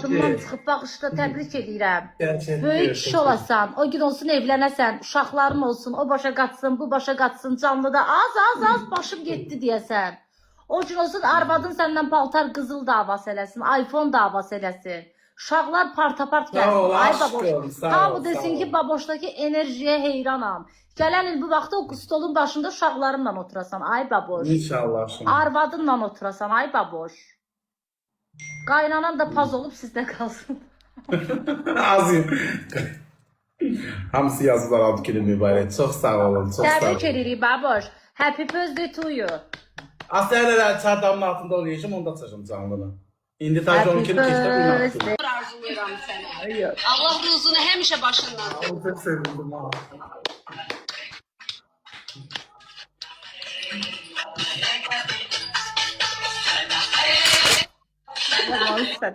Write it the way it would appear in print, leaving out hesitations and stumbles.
adımdan çıxıb bağışla, təbrik edirəm. Gerçekten. Böyük kişi olasan, o gün olsun evlənəsən, uşaqların olsun, o başa qaçsın, bu başa qaçsın, canlıda az başım getdi deyəsən. O gün olsun arvadın səndən paltar qızıl davası eləsin, iPhone davası eləsin. Uşaqlar partapart Sağ ol, gəlsin. Ay aşkım, baboş. sağ ol, Hamı sağ desin ol. ki, baboşdakı enerjiyə heyranam. Gələn il bu vaxtda o stolun başında uşaqlarınla oturasan. Ay baboş. İnşallah şimdi. Arvadınla oturasan. Ay baboş. Qaynanan da paz olub sizdə qalsın. Azim. Hamısı yazılar aldı günü mübarek. Çok sağ olun. Çok sağ olun. Təbrik edirik baboş. Happy birthday to you. Askerler çardağımın altında oluyor. Onu da açacağım canlını. İndi taşı Happy 12'ni keçdə birthday. Arzulayıram sənə. Allah ruzunu həmişə başından. Çok sevindim ha. Nossa,